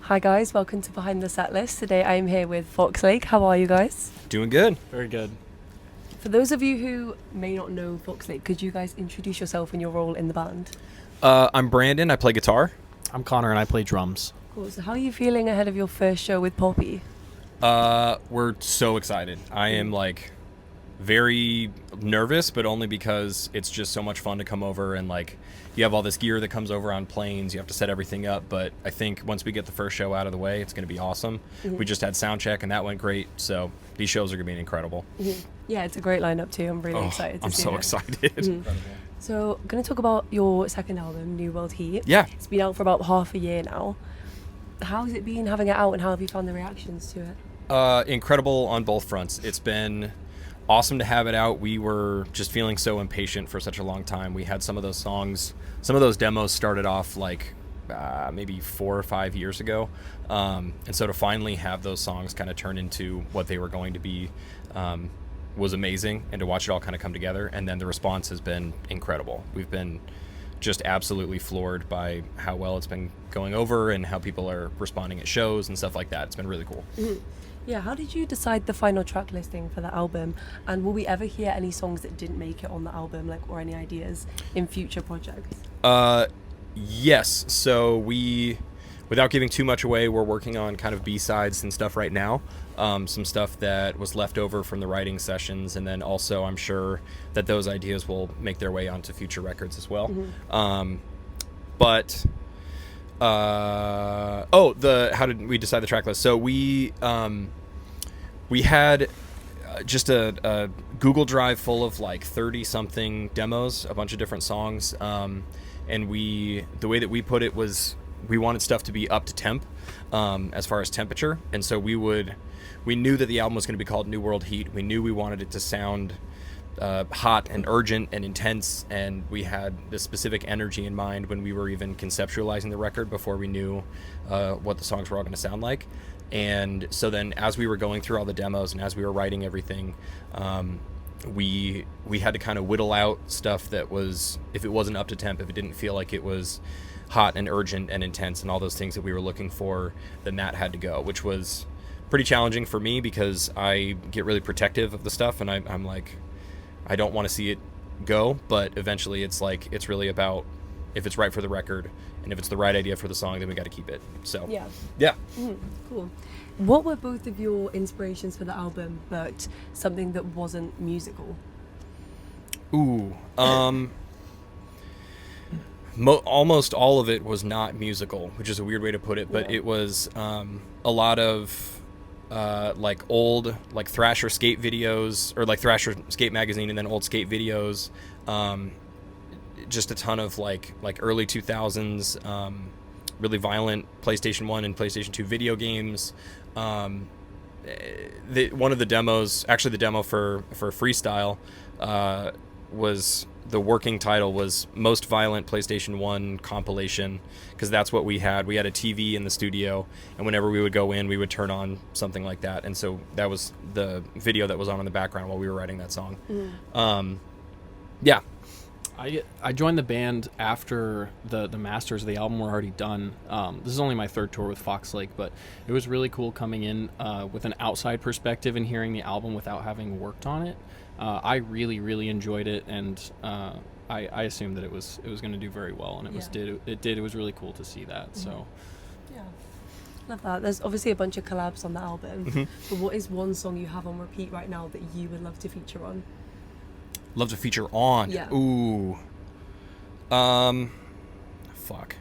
Hi guys, welcome to Behind the Set List. Today I'm here with Fox Lake. How are you guys? Doing good. Very good. For those of you who may not know Fox Lake, could you guys introduce yourself and your role in the band? I'm Brandon. I play guitar. I'm Connor and I play drums. Cool. So how are you feeling ahead of your first show with Poppy? We're so excited. I am very nervous, but only because it's just so much fun to come over and you have all this gear that comes over on planes. You have to set everything up, but I think once we get the first show out of the way, it's going to be awesome. Mm-hmm. We just had sound check and that went great. So these shows are going to be incredible. Mm-hmm. Yeah, it's a great lineup too. I'm really excited to see it. I'm so excited. Mm-hmm. So I'm going to talk about your second album, New World Heat. Yeah. It's been out for about half a year now. How has it been having it out and how have you found the reactions to it? Incredible on both fronts. It's been awesome to have it out. We were just feeling so impatient for such a long time. We had some of those songs, some of those demos started off maybe 4 or 5 years ago. And so to finally have those songs kind of turn into what they were going to be was amazing. And to watch it all kind of come together. And then the response has been incredible. We've been just absolutely floored by how well it's been going over and how people are responding at shows and stuff like that. It's been really cool. Mm-hmm. Yeah, how did you decide the final track listing for the album? And will we ever hear any songs that didn't make it on the album, or any ideas in future projects? Yes. So without giving too much away, we're working on kind of B-sides and stuff right now. Some stuff that was left over from the writing sessions, and then also I'm sure that those ideas will make their way onto future records as well. Mm-hmm. How did we decide the track list? So we had just a Google Drive full of 30 something demos, a bunch of different songs, and the way that we put it was we wanted stuff to be up to temp as far as temperature, and so we knew that the album was going to be called New World Heat. We knew we wanted it to sound hot and urgent and intense, and we had this specific energy in mind when we were even conceptualizing the record before we knew what the songs were all going to sound like. And so then as we were going through all the demos and as we were writing everything, we had to kind of whittle out stuff that was, if it wasn't up to temp, if it didn't feel like it was hot and urgent and intense and all those things that we were looking for, then that had to go, which was pretty challenging for me because I get really protective of the stuff, and I'm like, I don't want to see it go, but eventually it's really about if it's right for the record and if it's the right idea for the song, then we got to keep it. So yeah. Mm-hmm. Cool. What were both of your inspirations for the album, but something that wasn't musical? Almost all of it was not musical, which is a weird way to put it, but it was a lot of old Thrasher skate videos, or Thrasher skate magazine, and then old skate videos, just a ton of early 2000s really violent PlayStation 1 and PlayStation 2 video games. One of the demos, actually the demo for Freestyle, was, the working title was Most Violent PlayStation 1 Compilation, because that's what we had. We had a TV in the studio, and whenever we would go in, we would turn on something like that. And so that was the video that was on in the background while we were writing that song. Mm. Yeah. I joined the band after the masters of the album were already done. This is only my third tour with Fox Lake, but it was really cool coming in with an outside perspective and hearing the album without having worked on it. I really, really enjoyed it, and I assumed that it was going to do very well, and it did. It was really cool to see that. Mm-hmm. So, yeah, love that. There's obviously a bunch of collabs on the album, mm-hmm. But what is one song you have on repeat right now that you would love to feature on? Love to feature on? Yeah. Ooh. Fuck.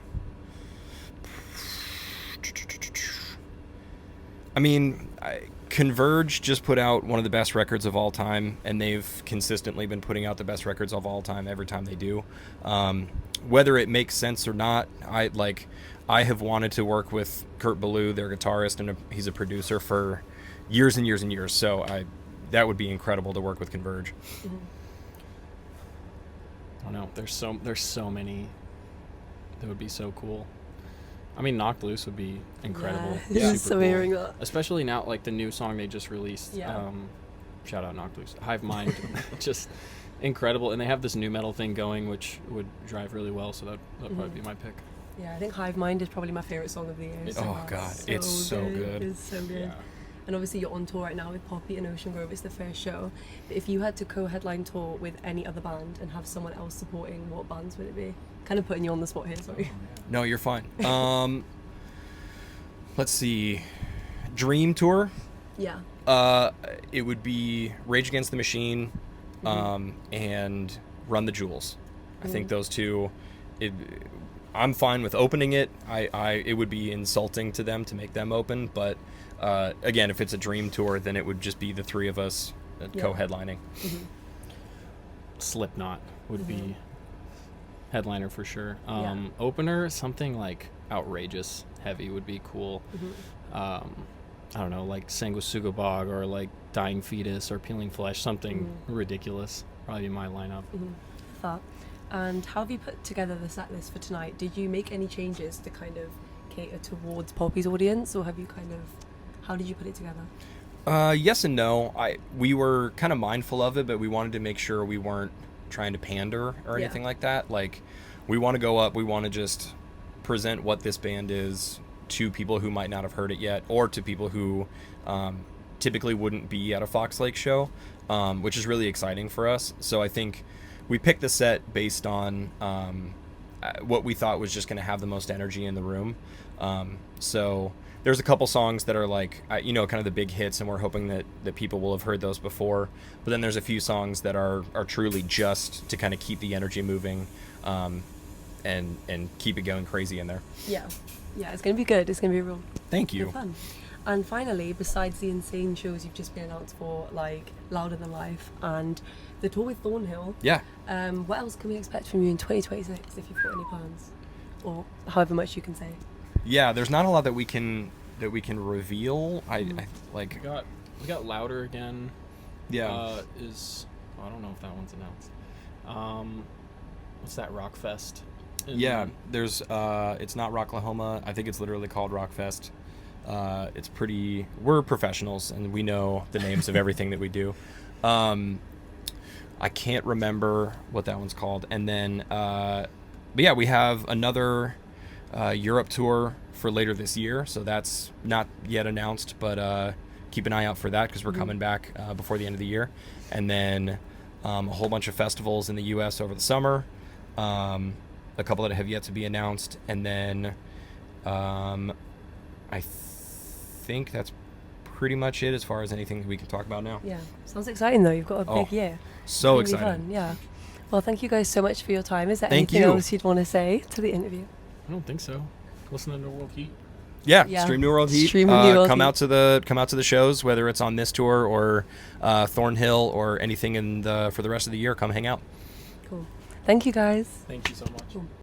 I mean, Converge just put out one of the best records of all time, and they've consistently been putting out the best records of all time every time they do. Whether it makes sense or not, I have wanted to work with Kurt Ballou, their guitarist, and he's a producer for years and years and years. So that would be incredible to work with Converge. Mm-hmm. I don't know. There's so many that would be so cool. I mean, Knocked Loose would be incredible. Yeah, Super so cool. hearing that. Especially now, the new song they just released. Yeah. Shout out Knocked Loose. Hive Mind, just incredible. And they have this new metal thing going, which would drive really well. So that'd probably be my pick. Yeah, I think Hive Mind is probably my favorite song of the year. Oh God, it's so good. It's so good. Yeah. And obviously you're on tour right now with Poppy and Ocean Grove. It's the first show. But if you had to co-headline tour with any other band and have someone else supporting, what bands would it be? Kind of putting you on the spot here, sorry. No, you're fine. Let's see. Dream tour. Yeah. It would be Rage Against the Machine, and Run the Jewels. I think those two. I'm fine with opening it. It would be insulting to them to make them open, but again, if it's a dream tour, then it would just be the three of us co-headlining. Slipknot would be headliner for sure. Yeah. Opener, something like outrageous heavy would be cool. I don't know, like Sanguisuga Bog or like Dying Fetus or Peeling Flesh, something ridiculous. Probably be my lineup. Thought. And how have you put together the set list for tonight? Did you make any changes to kind of cater towards Poppy's audience, or have you how did you put it together? Yes and no. We were kind of mindful of it, but we wanted to make sure we weren't trying to pander or anything like that. Like, we want to go up, we want to just present what this band is to people who might not have heard it yet, or to people who typically wouldn't be at a Fox Lake show, which is really exciting for us. So I think we picked the set based on what we thought was just going to have the most energy in the room. So there's a couple songs that are like, kind of the big hits, and we're hoping that people will have heard those before. But then there's a few songs that are truly just to kind of keep the energy moving, and keep it going crazy in there. Yeah, it's gonna be good. It's gonna be real Thank you. good fun. And finally, besides the insane shows you've just been announced for, like Louder Than Life and the tour with Thornhill, what else can we expect from you in 2026, if you've got any plans, or however much you can say? Yeah, there's not a lot that we can reveal. I like. We got Louder again. Yeah. I don't know if that one's announced. What's that, Rockfest? There's it's not Rocklahoma. I think it's literally called Rockfest. We're professionals and we know the names of everything that we do. I can't remember what that one's called. And then but yeah, we have another Europe tour for later this year, so that's not yet announced, but keep an eye out for that, because we're coming back before the end of the year. And then a whole bunch of festivals in the US over the summer, a couple that have yet to be announced, and then I think that's pretty much it as far as anything that we can talk about now. Yeah, sounds exciting though. You've got a big year. So it's gonna be excited. fun. Yeah. Well, thank you guys so much for your time. Is there Thank anything you. else you'd want to say to the interview? I don't think so. Listening to World Heat. Yeah, Yeah. Stream New World Heat. Stream New World come Heat. out to the shows, whether it's on this tour or Thornhill or anything for the rest of the year. Come hang out. Cool. Thank you guys. Thank you so much. Cool.